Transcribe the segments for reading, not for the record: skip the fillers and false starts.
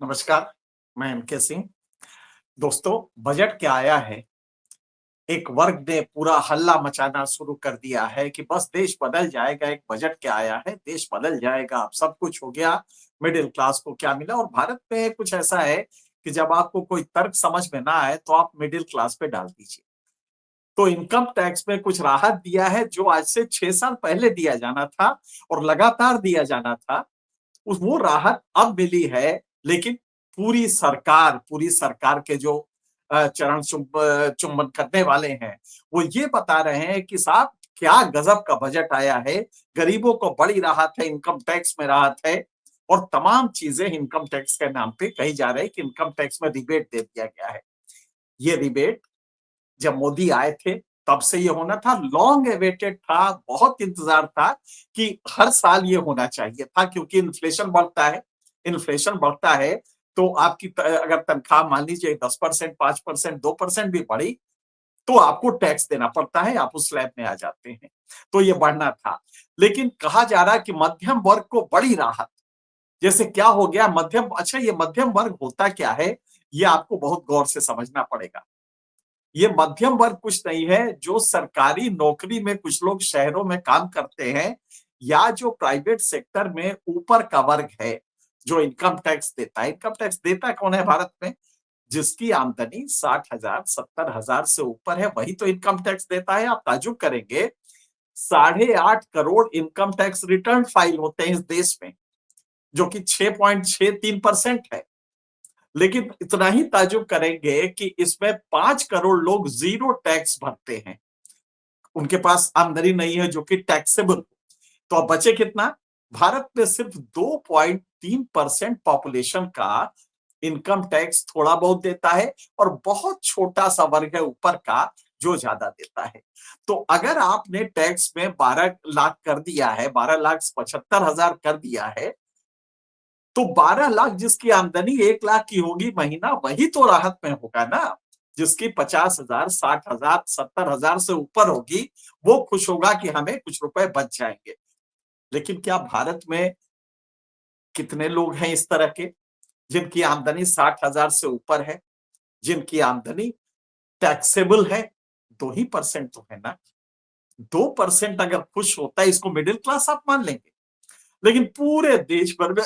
नमस्कार, मैं एमके सिंह। दोस्तों, बजट क्या आया है? एक वर्ग ने पूरा हल्ला मचाना शुरू कर दिया है कि बस देश बदल जाएगा, एक बजट क्या आया है, देश बदल जाएगा, अब सब कुछ हो गया, मिडिल क्लास को क्या मिला? और भारत में कुछ ऐसा है कि जब आपको कोई तर्क समझ में ना आए, तो आप मिडिल क्लास पे डाल दीजिए। तो इनकम टैक्स में कुछ राहत दिया है, जो आज से 6 साल पहले दिया जाना था और लगातार दिया जाना था। उस वो राहत अब मिली है, लेकिन पूरी सरकार के जो चरण चुंबन करने वाले हैं, वो ये बता रहे हैं कि साहब क्या गजब का बजट आया है, गरीबों को बड़ी राहत है, इनकम टैक्स में राहत है और तमाम चीजें इनकम टैक्स के नाम पे कही जा रही है कि इनकम टैक्स में रिबेट दे दिया गया है। ये रिबेट जब मोदी आए थे तब से ये होना था, लॉन्ग अवेटेड था, बहुत इंतजार था कि हर साल ये होना चाहिए था क्योंकि इन्फ्लेशन बढ़ता है तो आपकी अगर तनख्वाह मान लीजिए 10%, 5%, 2% भी बढ़ी तो आपको टैक्स देना पड़ता है, आप उस स्लैब में आ जाते हैं। तो ये बढ़ना था। लेकिन कहा जा रहा है कि मध्यम वर्ग को बड़ी राहत। जैसे क्या हो गया मध्यम, अच्छा ये मध्यम वर्ग होता क्या है? ये आपको बहुत गौर से समझना पड़ेगा। ये मध्यम वर्ग कुछ नहीं है, जो सरकारी नौकरी में कुछ लोग शहरों में काम करते हैं या जो प्राइवेट सेक्टर में ऊपर का वर्ग है, जो इनकम टैक्स देता है। इनकम टैक्स देता कौन है भारत में? जिसकी आमदनी 60,000, 70,000 से ऊपर है, वही तो इनकम टैक्स देता है। आप ताज्जुब करेंगे, 8.5 crore income tax return file होते हैं इस देश में, जो कि 6.63% है। लेकिन इतना ही ताज्जुब करेंगे कि इसमें 5 करोड़ लोग जीरो टैक्स भरते हैं, उनके पास आमदनी नहीं है जो कि टैक्सेबल। तो अब बचे कितना? भारत में सिर्फ 2.3% पॉपुलेशन का इनकम टैक्स थोड़ा बहुत देता है और बहुत छोटा सा वर्ग है ऊपर का जो ज्यादा देता है। तो अगर आपने टैक्स में 12 लाख कर दिया है, 12,75,000 कर दिया है, तो 12 लाख जिसकी आमदनी 1 लाख की होगी महीना, वही तो राहत में होगा ना। जिसकी 50,000, 60,000, 70,000 से ऊपर होगी, वो खुश होगा कि हमें कुछ रुपए बच जाएंगे। लेकिन क्या भारत में कितने लोग हैं इस तरह के, जिनकी आमदनी 60,000 से ऊपर है, जिनकी आमदनी टैक्सेबल है? 2% तो है ना। 2% अगर खुश होता है, इसको मिडिल क्लास आप मान लेंगे। लेकिन पूरे देश भर में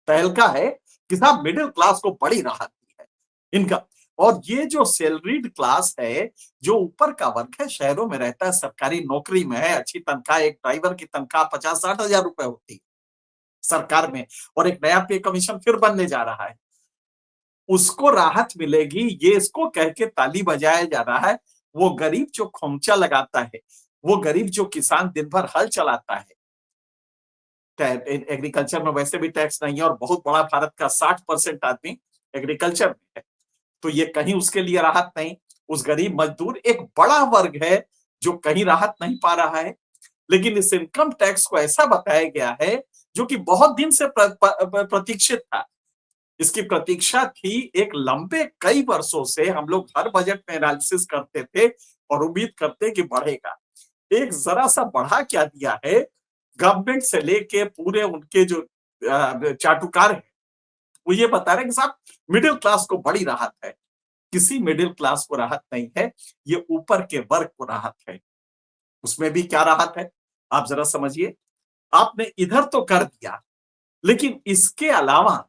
तहलका है कि साहब मिडिल क्लास को बड़ी राहत दी है इनका। और ये जो सैलरीड क्लास है, जो ऊपर का वर्ग है, शहरों में रहता है, सरकारी नौकरी में है, अच्छी तनख्वाह, एक ड्राइवर की तनख्वाह 50-60 हजार रुपए होती है सरकार में, और एक नया पे कमीशन फिर बनने जा रहा है, उसको राहत मिलेगी, ये इसको कह के ताली बजाया जा रहा है। वो गरीब जो खोमचा लगाता है, वो गरीब जो किसान दिन भर हल चलाता है, एग्रीकल्चर में वैसे भी टैक्स नहीं है और बहुत बड़ा भारत का 60% आदमी एग्रीकल्चर में है, तो ये कहीं उसके लिए राहत नहीं। उस गरीब मजदूर एक बड़ा वर्ग है जो कहीं राहत नहीं पा रहा है। लेकिन इस इनकम टैक्स को ऐसा बताया गया है जो कि बहुत दिन से प्रतीक्षित था। इसकी प्रतीक्षा थी, एक लंबे कई वर्षों से हम लोग हर बजट में एनालिसिस करते थे और उम्मीद करते कि बढ़ेगा। एक जरा सा बढ़ा क्या दिया है, गवर्नमेंट से लेके पूरे उनके जो चाटुकार है, वो ये बता रहे हैं कि साहब मिडिल क्लास को बड़ी राहत है। किसी मिडिल क्लास को राहत नहीं है, ये ऊपर के वर्ग को राहत है। उसमें भी क्या राहत है, आप जरा समझिए। आपने इधर तो कर दिया, लेकिन इसके अलावा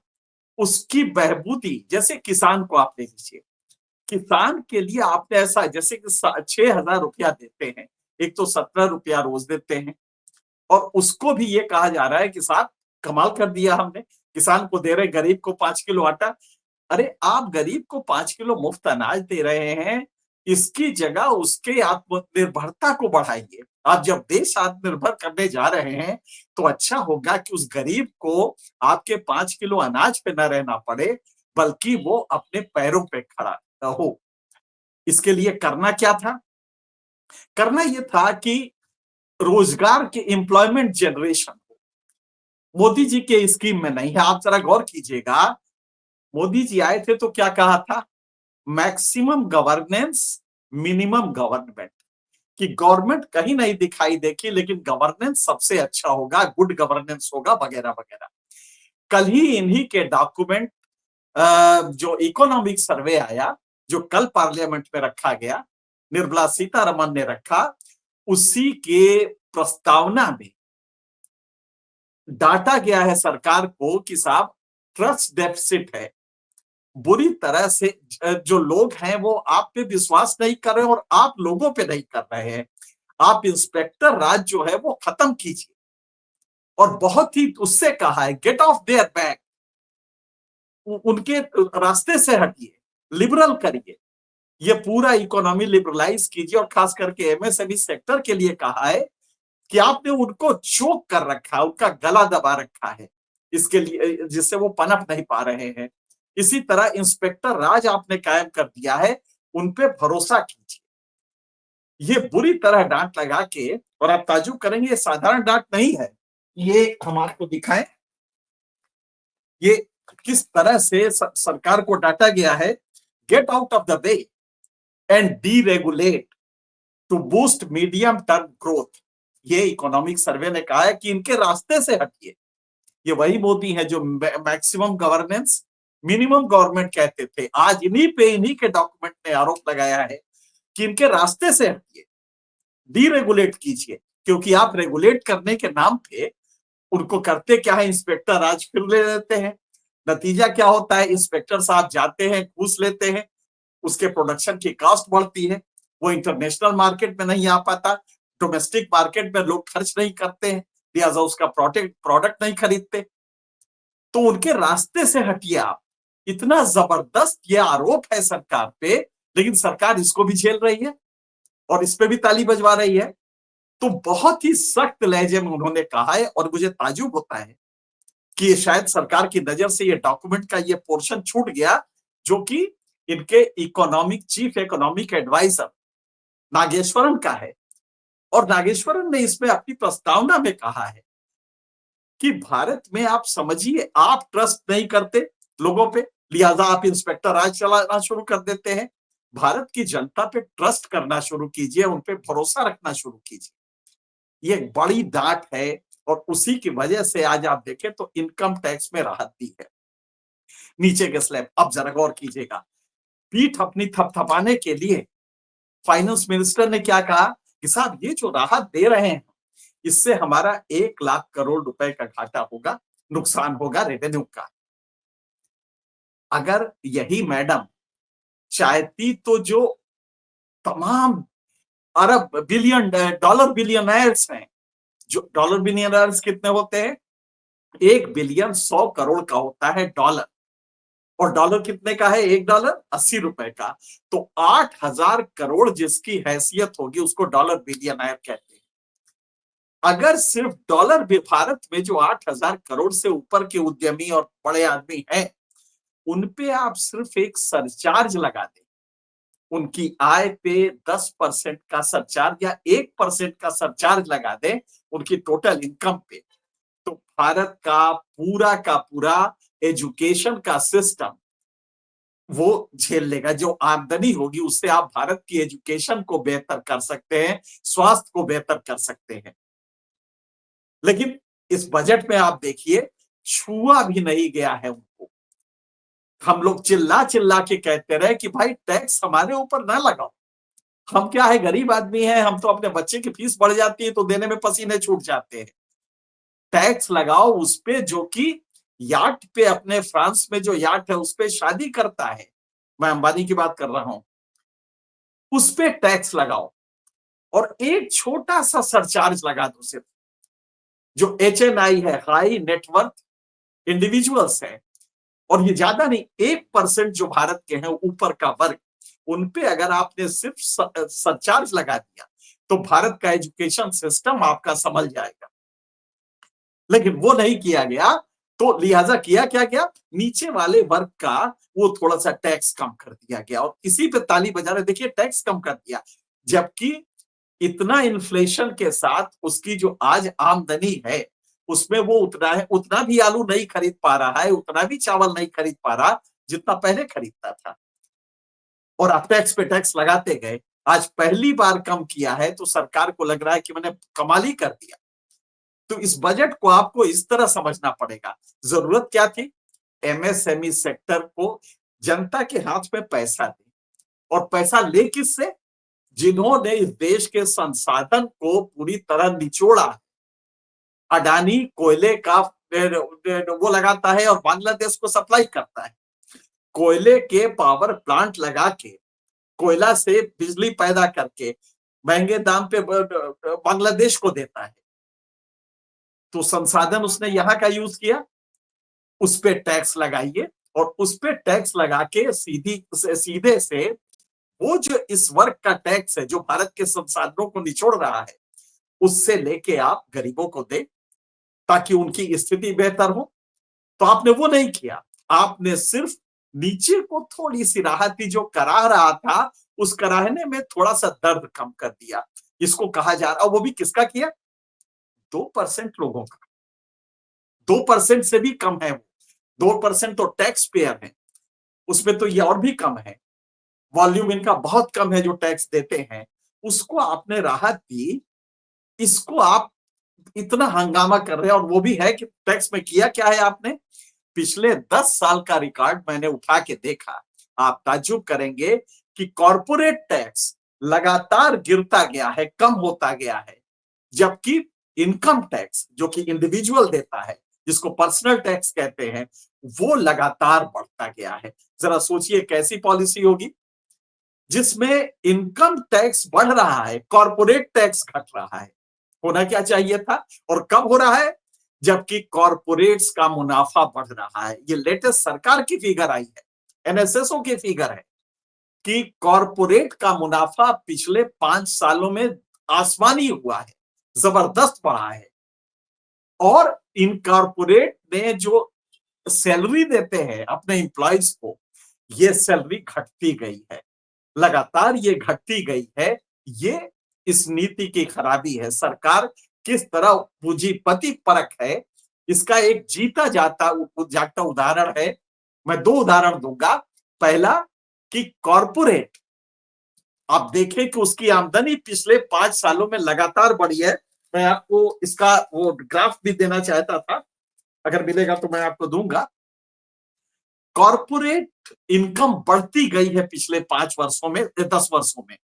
उसकी बहबूदी, जैसे किसान को आप ले लीजिए, किसान के लिए आपने ऐसा, जैसे कि 6,000 रुपया देते हैं, एक तो 17 रुपया रोज देते हैं, और उसको भी ये कहा जा रहा है कि साहब कमाल कर दिया हमने, किसान को दे रहे, गरीब को 5 किलो आटा। अरे आप गरीब को 5 किलो मुफ्त अनाज दे रहे हैं, इसकी जगह उसके आत्मनिर्भरता को बढ़ाइए। आप जब देश आत्मनिर्भर करने जा रहे हैं, तो अच्छा होगा कि उस गरीब को आपके 5 किलो अनाज पे न रहना पड़े, बल्कि वो अपने पैरों पे खड़ा हो। इसके लिए करना क्या था? करना ये था कि रोजगार के एम्प्लॉयमेंट जनरेशन मोदी जी के स्कीम में नहीं है। आप जरा गौर कीजिएगा, मोदी जी आए थे तो क्या कहा था? Maximum governance, minimum government. कि गवर्नमेंट कहीं नहीं दिखाई देगी, लेकिन गवर्नेंस सबसे अच्छा होगा, गुड गवर्नेंस होगा, वगैरह वगैरह। कल ही इन्हीं के डॉक्यूमेंट जो इकोनॉमिक सर्वे आया, जो कल पार्लियामेंट में रखा गया, निर्मला सीतारमन ने रखा, उसी के प्रस्तावना में डांटा गया है सरकार को कि साहब ट्रस्ट डेफिसिट है। बुरी तरह से जो लोग हैं वो आप पे विश्वास नहीं कर रहे और आप लोगों पे नहीं कर रहे हैं। आप इंस्पेक्टर राज जो है वो खत्म कीजिए और बहुत ही उससे कहा है गेट ऑफ देयर बैक, उनके रास्ते से हटिए, लिबरल करिए, ये पूरा इकोनॉमी लिबरलाइज कीजिए और खास करके एमएसएमई सेक्टर के लिए कहा है कि आपने उनको चोक कर रखा है, उनका गला दबा रखा है, इसके लिए जिससे वो पनप नहीं पा रहे हैं। इसी तरह इंस्पेक्टर राज आपने कायम कर दिया है, उन पे भरोसा कीजिए। ये बुरी तरह डांट लगा के, और आप ताज्जुब करेंगे ये साधारण डांट नहीं है, ये हम आपको दिखाएं, ये किस तरह से सरकार को डांटा गया है। Get out of the way and deregulate to boost medium term growth. ये इकोनॉमिक सर्वे ने कहा है कि इनके रास्ते से हटिए। ये वही मोदी है जो मैक्सिमम गवर्नेंस मिनिमम गवर्नमेंट कहते थे, आज इन्हीं पे इन्हीं के डॉक्यूमेंट ने आरोप लगाया है कि इनके रास्ते से हटिए, डीरेगुलेट कीजिए, क्योंकि आप रेगुलेट करने के नाम पे उनको करते क्या है, इंस्पेक्टर राज फिर ले लेते हैं। नतीजा क्या होता है, इंस्पेक्टर साहब जाते हैं, घूस लेते हैं, उसके प्रोडक्शन की कॉस्ट बढ़ती है, वो इंटरनेशनल मार्केट में नहीं आ पाता, डोमेस्टिक मार्केट में लोग खर्च नहीं करते हैं, लिहाजा उसका प्रोडक्ट नहीं खरीदते। तो उनके रास्ते से हटिए आप। इतना जबरदस्त ये आरोप है सरकार पे, लेकिन सरकार इसको भी झेल रही है और इस पे भी ताली बजवा रही है। तो बहुत ही सख्त लहजे में उन्होंने कहा है और मुझे ताज्जुब होता है कि ये शायद सरकार की नजर से ये डॉक्यूमेंट का ये पोर्शन छूट गया, जो कि इनके economic chief economic adviser Nageswaran का है। और नागेश्वरन ने इसमें अपनी प्रस्तावना में कहा है कि भारत में आप समझिए, आप ट्रस्ट नहीं करते लोगों पे, लिहाजा आप इंस्पेक्टर राज चलाना शुरू कर देते हैं। भारत की जनता पे ट्रस्ट करना शुरू कीजिए, उन पे भरोसा रखना शुरू कीजिए। ये एक बड़ी डांट है और उसी की वजह से आज आप देखें तो इनकम टैक्स में राहत दी है। नीचे के स्लैब अब जरा गौर कीजिएगा, पीठ अपनी थपथपाने के लिए फाइनेंस मिनिस्टर ने क्या कहा कि साहब ये जो राहत दे रहे हैं इससे हमारा 1 लाख करोड़ रुपए का घाटा होगा, नुकसान होगा रेवेन्यू का। अगर यही मैडम चाहती तो जो तमाम अरब बिलियन डॉलर बिलियनर्स हैं, जो डॉलर बिलियनर्स कितने होते हैं, 1 बिलियन 100 करोड़ का होता है डॉलर, और डॉलर कितने का है, $1 80 का। तो 8,000 करोड़ जिसकी हैसियत होगी उसको डॉलर बिलियनर कहते हैं। अगर सिर्फ डॉलर भी भारत में जो 8,000 करोड़ से ऊपर के उद्यमी और बड़े आदमी हैं, उनपे आप सिर्फ एक सरचार्ज लगा दें, उनकी आय पे 10% का सरचार्ज या 1% का सरचार्ज लगा दें उनकी टोटल इनकम पे, तो भारत का पूरा एजुकेशन का सिस्टम वो झेल लेगा। जो आमदनी होगी उससे आप भारत की एजुकेशन को बेहतर कर सकते हैं, स्वास्थ्य को बेहतर कर सकते हैं। लेकिन इस बजट में आप देखिए छुआ भी नहीं गया है उनको। हम लोग चिल्ला चिल्ला के कहते रहे कि भाई टैक्स हमारे ऊपर ना लगाओ, हम क्या है गरीब आदमी हैं, हम तो अपने बच्चे की फीस बढ़ जाती है तो देने में पसीने छूट जाते हैं। टैक्स लगाओ उस पे जो कि याट पे, अपने फ्रांस में जो याट है उस पे शादी करता है, मैं अंबानी की बात कर रहा हूं, उस पे टैक्स लगाओ और एक छोटा सा सरचार्ज लगा दो सिर्फ। जो HNI है, हाई नेटवर्थ इंडिविजुअल्स है, और ये ज्यादा नहीं 1% जो भारत के हैं ऊपर का वर्ग, उनपे अगर आपने सिर्फ सरचार्ज लगा दिया तो भारत का एजुकेशन सिस्टम आपका संभल जाएगा। लेकिन वो नहीं किया गया, तो लिहाजा किया क्या गया, नीचे वाले वर्ग का वो थोड़ा सा टैक्स कम कर दिया गया और इसी पे ताली बजा रहे, देखिए टैक्स कम कर दिया, जबकि इतना इन्फ्लेशन के साथ उसकी जो आज आमदनी है उसमें वो उतना है, उतना भी आलू नहीं खरीद पा रहा है, उतना भी चावल नहीं खरीद पा रहा जितना पहले खरीदता था। और अब टैक्स पे टैक्स लगाते गए, आज पहली बार कम किया है तो सरकार को लग रहा है कि मैंने कमाल ही कर दिया। तो इस बजट को आपको इस तरह समझना पड़ेगा। जरूरत क्या थी? एमएसएमई सेक्टर को जनता के हाथ में पैसा दे, और पैसा ले किससे? जिन्होंने इस देश के संसाधन को पूरी तरह निचोड़ा। अडानी कोयले का वो लगाता है और बांग्लादेश को सप्लाई करता है। कोयले के पावर प्लांट लगा के, कोयला से बिजली पैदा करके महंगे दाम पे बांग्लादेश को देता है। तो संसाधन उसने यहां का यूज किया, उस पे टैक्स लगाइए, और उस पे टैक्स लगा के सीधे से वो जो इस वर्ग का टैक्स है जो भारत के संसाधनों को निचोड़ रहा है, उससे लेके आप गरीबों को दे ताकि उनकी स्थिति बेहतर हो। तो आपने वो नहीं किया, आपने सिर्फ नीचे को थोड़ी सी राहत दी, जो कराह रहा था उस कराहने में थोड़ा सा दर्द कम कर दिया। इसको कहा जा रहा, वो भी किसका किया? 2% लोगों का। 2% से भी कम है वो। 2% तो टैक्स पेयर है, उसमें तो ये और भी कम है। वॉल्यूम इनका बहुत कम है जो टैक्स देते हैं, उसको आपने राहत दी। इसको आप इतना हंगामा कर रहे हैं, और वो भी है कि टैक्स में किया क्या है आपने? पिछले 10 साल का रिकॉर्ड मैंने उठा के देखा, आप ताज्जुब करेंगे कि कॉर्पोरेट टैक्स लगातार गिरता गया है, कम होता गया है, जबकि इनकम टैक्स जो कि इंडिविजुअल देता है, जिसको पर्सनल टैक्स कहते हैं, वो लगातार बढ़ता गया है। जरा सोचिए कैसी पॉलिसी होगी जिसमें इनकम टैक्स बढ़ रहा है, कॉर्पोरेट टैक्स घट रहा है। होना क्या चाहिए था? और कब हो रहा है? जबकि कॉर्पोरेट्स का मुनाफा बढ़ रहा है। ये लेटेस्ट सरकार की फिगर आई है, एनएसएसओ की फिगर है कि कॉर्पोरेट का मुनाफा पिछले 5 सालों में आसमानी हुआ है, जबरदस्त बढ़ा है। और इन कॉर्पोरेट ने जो सैलरी देते हैं अपने एम्प्लॉयज को, ये सैलरी घटती गई है, लगातार ये घटती गई है। ये इस नीति की खराबी है। सरकार किस तरह पूंजीपति परक है, इसका एक जीता जागता उदाहरण है। मैं 2 उदाहरण दूंगा। पहला कि कॉर्पोरेट, आप देखें कि उसकी आमदनी पिछले 5 सालों में लगातार बढ़ी है। मैं आपको इसका वो ग्राफ भी देना चाहता था, अगर मिलेगा तो मैं आपको दूंगा। कॉर्पोरेट इनकम बढ़ती गई है पिछले 5 वर्षों में, 10 वर्षों में,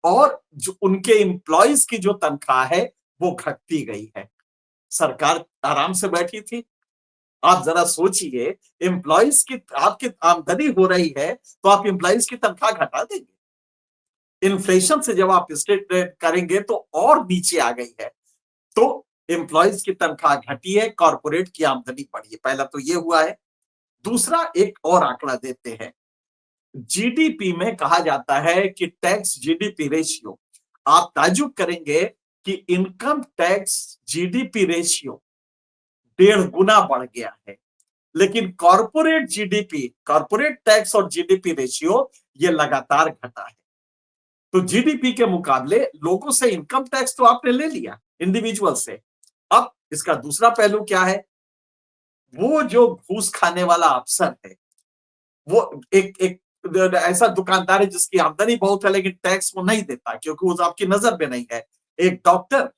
और जो उनके एम्प्लॉयज की जो तनख्वाह है वो घटती गई है। सरकार आराम से बैठी थी। आप जरा सोचिए, एम्प्लॉयज की आपकी आमदनी हो रही है तो आप एम्प्लॉयज की तनख्वाह घटा देंगे? इन्फ्लेशन से जब आप स्टेट करेंगे तो और नीचे आ गई है। तो एम्प्लॉयज की तनख्वाह घटी है, कॉर्पोरेट की आमदनी बढ़ी है। पहला तो ये हुआ है। दूसरा, एक और आंकड़ा देते हैं। जीडीपी में कहा जाता है कि टैक्स जीडीपी रेशियो, आप ताज्जुब करेंगे कि इनकम टैक्स जीडीपी रेशियो 1.5 गुना बढ़ गया है, लेकिन कॉर्पोरेट जीडीपी, कॉर्पोरेट टैक्स और जीडीपी रेशियो ये लगातार घटा है। तो जीडीपी के मुकाबले लोगों से इनकम टैक्स तो आपने ले लिया, इंडिविजुअल से। अब इसका दूसरा पहलू क्या है? वो जो घूस खाने वाला अफसर है, वो एक एक ऐसा दुकानदार है जिसकी आमदनी बहुत है लेकिन टैक्स वो नहीं देता क्योंकि वो आपकी नजर में नहीं है। एक डॉक्टर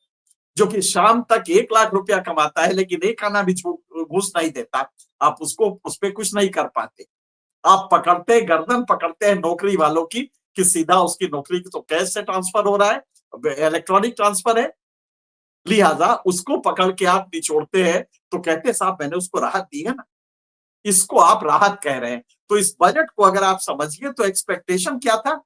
जो कि शाम तक 1 लाख रुपया कमाता है लेकिन एक आना भी घूस नहीं देता, आप उसको उस पर कुछ नहीं कर पाते। आप पकड़ते, गर्दन पकड़ते हैं नौकरी वालों की कि सीधा उसकी नौकरी की तो कैश से ट्रांसफर हो रहा है, इलेक्ट्रॉनिक ट्रांसफर है, लिहाजा उसको पकड़ के आप निचोड़ते हैं। तो कहते हैं साहब मैंने उसको राहत दी है ना, इसको आप राहत कह रहे हैं। तो इस बजट को अगर आप समझिए तो एक्सपेक्टेशन क्या था?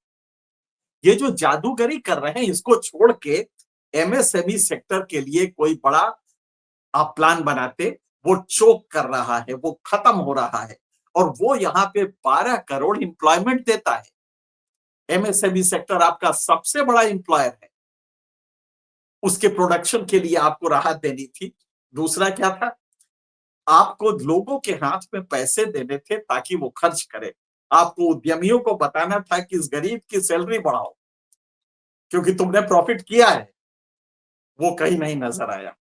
ये जो जादूगरी कर रहे हैं इसको छोड़ के एमएसएमई सेक्टर के लिए कोई बड़ा आप प्लान बनाते। वो चोक कर रहा है, वो खत्म हो रहा है, और वो यहाँ पे 12 करोड़ इंप्लॉयमेंट देता है। एमएसएमई सेक्टर आपका सबसे बड़ा इंप्लॉयर है, उसके प्रोडक्शन के लिए आपको राहत देनी थी। दूसरा क्या था? आपको लोगों के हाथ में पैसे देने थे ताकि वो खर्च करे। आपको उद्यमियों को बताना था कि इस गरीब की सैलरी बढ़ाओ क्योंकि तुमने प्रॉफिट किया है। वो कहीं नहीं नजर आया।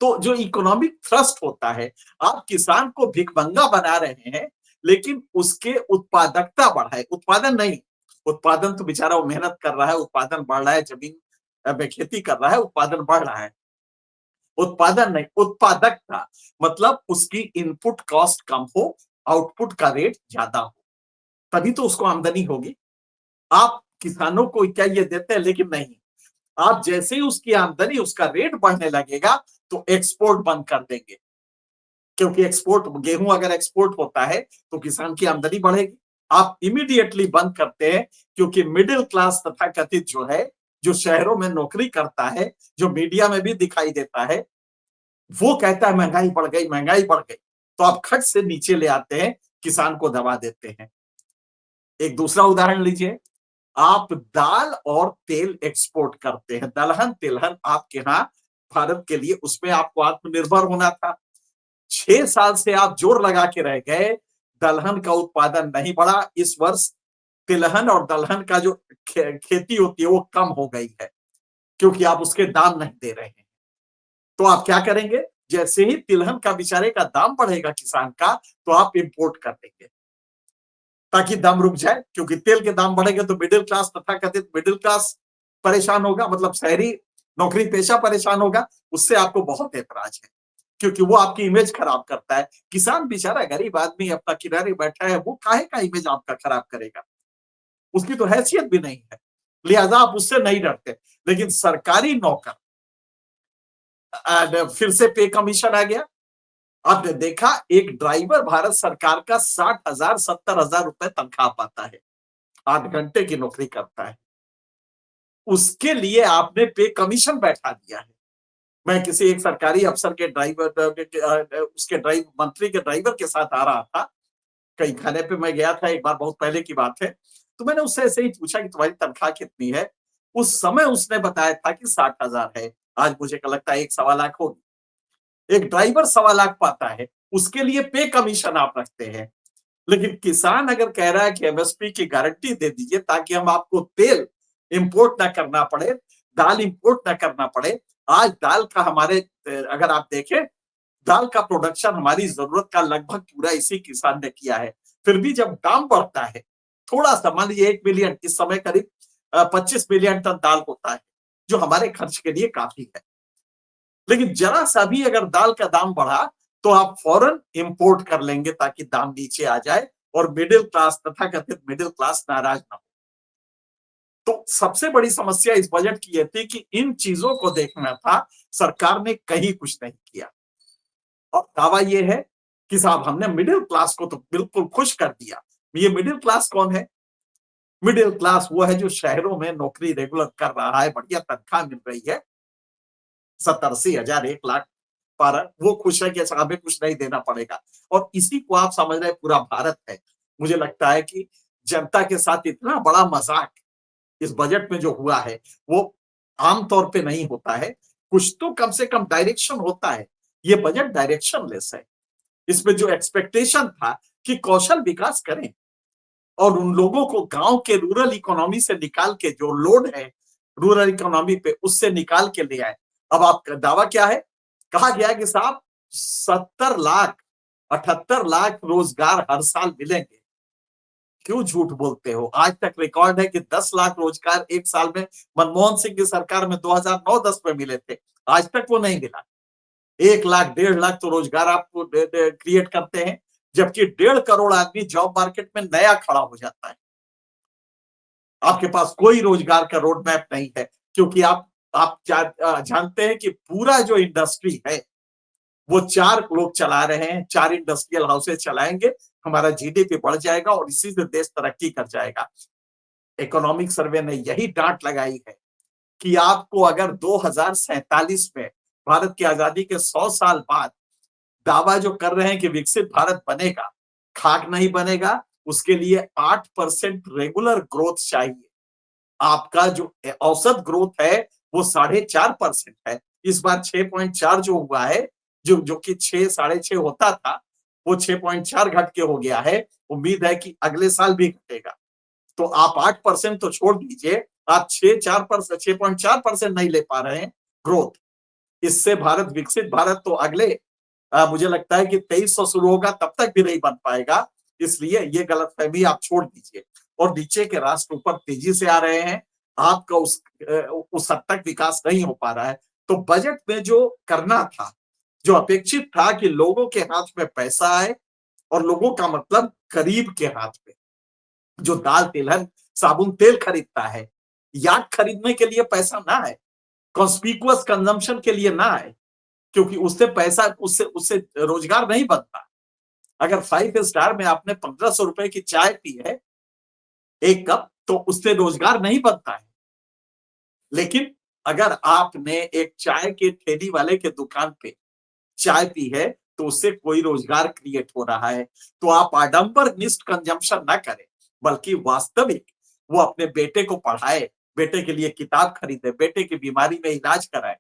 तो जो इकोनॉमिक थ्रस्ट होता है, आप किसान को भिखमंगा बना रहे हैं लेकिन उसके उत्पादकता बढ़ाए, उत्पादन नहीं। उत्पादन तो बेचारा वो मेहनत कर रहा है, उत्पादन बढ़ रहा है, जमीन में खेती कर रहा है, उत्पादन बढ़ रहा है। उत्पादन नहीं, उत्पादकता, मतलब उसकी इनपुट कॉस्ट कम हो, आउटपुट का रेट ज्यादा हो, तभी तो उसको आमदनी होगी। आप किसानों को क्या ये देते हैं, लेकिन नहीं, आप जैसे ही उसकी आमदनी, उसका रेट बढ़ने लगेगा तो एक्सपोर्ट बंद कर देंगे, क्योंकि एक्सपोर्ट, गेहूं अगर एक्सपोर्ट होता है तो किसान की आमदनी बढ़ेगी। आप इमीडिएटली बंद करते हैं, क्योंकि मिडिल क्लास तथा कथित जो है, जो शहरों में नौकरी करता है, जो मीडिया में भी दिखाई देता है, वो कहता है महंगाई बढ़ गई, महंगाई बढ़ गई, तो आप खट से नीचे ले आते हैं, किसान को दबा देते हैं। एक दूसरा उदाहरण लीजिए, आप दाल और तेल एक्सपोर्ट करते हैं, दलहन तिलहन आपके यहाँ भारत के लिए, उसमें आपको आत्मनिर्भर होना था। 6 साल से आप जोर लगा के रह गए, दलहन का उत्पादन नहीं बढ़ा। इस वर्ष तिलहन और दलहन का जो खेती होती है वो कम हो गई है, क्योंकि आप उसके दाम नहीं दे रहे हैं। तो आप क्या करेंगे, जैसे ही तिलहन का बेचारे का दाम बढ़ेगा किसान का, तो आप इंपोर्ट कर देंगे ताकि दाम रुक जाए, क्योंकि तेल के दाम बढ़ेंगे तो मिडिल क्लास, तथा कथित मिडिल क्लास परेशान होगा, मतलब शहरी नौकरी पेशा परेशान होगा। उससे आपको बहुत ऐतराज है, क्योंकि वो आपकी इमेज खराब करता है। किसान बेचारा गरीब आदमी अपना किनारे बैठा है, वो काहे का इमेज आपका खराब करेगा, उसकी तो हैसियत भी नहीं है, लिहाजा आप उससे नहीं डरते। लेकिन सरकारी नौकर, फिर से पे कमीशन आ गया। आपने देखा, एक ड्राइवर भारत सरकार का 60,000 70,000 रुपए तनख्वाह पाता है, 8 घंटे की नौकरी करता है, उसके लिए आपने पे कमीशन बैठा दिया है। मैं किसी एक सरकारी अफसर के ड्राइवर, उसके ड्राइव मंत्री के ड्राइवर के साथ आ रहा था, कहीं खाने पे मैं गया था, एक बार बहुत पहले की बात है। तो मैंने उससे ऐसे ही पूछा कि तुम्हारी तनख्वाह कितनी है। उस समय उसने बताया था कि 60,000 है। आज मुझे लगता है 1 सवा लाख होगी। एक ड्राइवर 1 सवा लाख पाता है, उसके लिए पे कमीशन आप रखते हैं। लेकिन किसान अगर कह रहा है कि एमएसपी की गारंटी दे दीजिए, ताकि हम आपको तेल इंपोर्ट ना करना पड़े, दाल इंपोर्ट ना करना पड़े। आज दाल का हमारे, अगर आप देखें, दाल का प्रोडक्शन हमारी जरूरत का लगभग पूरा इसी किसान ने किया है। फिर भी जब दाम बढ़ता है, थोड़ा सा, मान लीजिए 1 मिलियन, इस समय करीब 25 मिलियन टन दाल होता है, जो हमारे खर्च के लिए काफी है। लेकिन जरा सा भी अगर दाल का दाम बढ़ा, तो आप फौरन इंपोर्ट कर लेंगे ताकि दाम नीचे आ जाए, और मिडिल क्लास, तथा कथित मिडिल क्लास, नाराज ना हो। तो सबसे बड़ी समस्या इस बजट की यह थी कि इन चीजों को देखना था, सरकार ने कहीं कुछ नहीं किया। और दावा ये है कि साहब हमने मिडिल क्लास को तो बिल्कुल खुश कर दिया। ये मिडिल क्लास कौन है? मिडिल क्लास वो है जो शहरों में नौकरी रेगुलर कर रहा है, बढ़िया तनख्वाह मिल रही है, 70-80 हजार, 1 लाख पा रहा है, वो खुश है कि ऐसा हमें कुछ नहीं देना पड़ेगा। और इसी को आप समझ रहे हैं पूरा भारत है। मुझे लगता है कि जनता के साथ इतना बड़ा मजाक इस बजट में जो हुआ है, वो आमतौर पे नहीं होता है। कुछ तो कम से कम डायरेक्शन होता है। ये बजट डायरेक्शनलेस है। इसमें जो एक्सपेक्टेशन था कि कौशल विकास करें, और उन लोगों को गांव के रूरल इकोनॉमी से निकाल के, जो लोड है रूरल इकोनॉमी पे, उससे निकाल के ले आए। अब आपका दावा क्या है? कहा गया कि साहब 70 लाख, 78 लाख रोजगार हर साल मिलेंगे। क्यों झूठ बोलते हो? आज तक रिकॉर्ड है कि 10 लाख रोजगार एक साल में मनमोहन सिंह की सरकार में 2009-10 में मिले थे। आज तक वो नहीं मिला। 1 लाख 1.5 लाख तो रोजगार आपको क्रिएट करते हैं, जबकि 1.5 करोड़ आदमी जॉब मार्केट में नया खड़ा हो जाता है। आपके पास कोई रोजगार का रोड मैप नहीं है, क्योंकि आप जानते हैं कि पूरा जो इंडस्ट्री है वो 4 लोग चला रहे हैं, 4 इंडस्ट्रियल हाउसेज चलाएंगे, हमारा जीडीपी बढ़ जाएगा और इसी से देश तरक्की कर जाएगा। इकोनॉमिक सर्वे ने यही डांट लगाई है कि आपको अगर 2047 में, भारत की आजादी के 100 साल बाद, दावा जो कर रहे हैं कि विकसित भारत बनेगा, खाक नहीं बनेगा, उसके लिए 8% रेगुलर ग्रोथ चाहिए। आपका जो औसत ग्रोथ है वो 4.5% है। इस बार 6.4 जो हुआ है, जो जो कि 6 6.5 होता था, वो 6.4 घट के हो गया है। उम्मीद है कि अगले साल भी घटेगा। तो आप 8% तो छोड़ दीजिए, आप 6.4% नहीं ले पा रहे हैं ग्रोथ। इससे भारत, विकसित भारत तो अगले, मुझे लगता है कि 2300 शुरू होगा, तब तक भी नहीं बन पाएगा। इसलिए ये गलतफहमी आप छोड़ दीजिए। और नीचे के राष्ट्र ऊपर तेजी से आ रहे हैं, आपका उस हद तक विकास नहीं हो पा रहा है। तो बजट में जो करना था, जो अपेक्षित था कि लोगों के हाथ में पैसा आए, और लोगों का मतलब गरीब के हाथ में, जो दाल, तिलहन, साबुन, तेल खरीदता है, याक खरीदने के लिए पैसा ना आए, कॉन्स्पिकुअस कंजम्पशन के लिए ना आए, क्योंकि उससे पैसा उससे उससे रोजगार नहीं बनता। अगर 5 स्टार में आपने 1500 रुपए की चाय पी है, 1 कप, तो उससे रोजगार नहीं बनता है। लेकिन अगर आपने एक चाय के ठेली वाले के दुकान पे चाय पी है, तो उससे कोई रोजगार क्रिएट हो रहा है। तो आप आडंबरनिष्ठ कंजम्पशन ना करें, बल्कि वास्तविक वो अपने बेटे को पढ़ाए, बेटे के लिए किताब खरीदे, बेटे की बीमारी में इलाज कराए,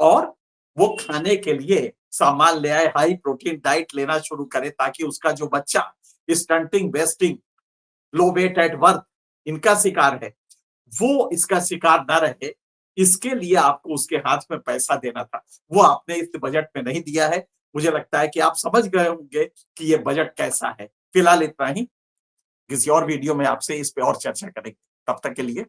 और वो खाने के लिए सामान ले आए, हाई प्रोटीन डाइट लेना शुरू करे, ताकि उसका जो बच्चा stunting, wasting, low weight at birth इनका शिकार है, वो इसका शिकार ना रहे। इसके लिए आपको उसके हाथ में पैसा देना था, वो आपने इस बजट में नहीं दिया है। मुझे लगता है कि आप समझ गए होंगे कि ये बजट कैसा है। फिलहाल इतना ही, किसी और वीडियो में आपसे इस पे और चर्चा करेंगे। तब तक के लिए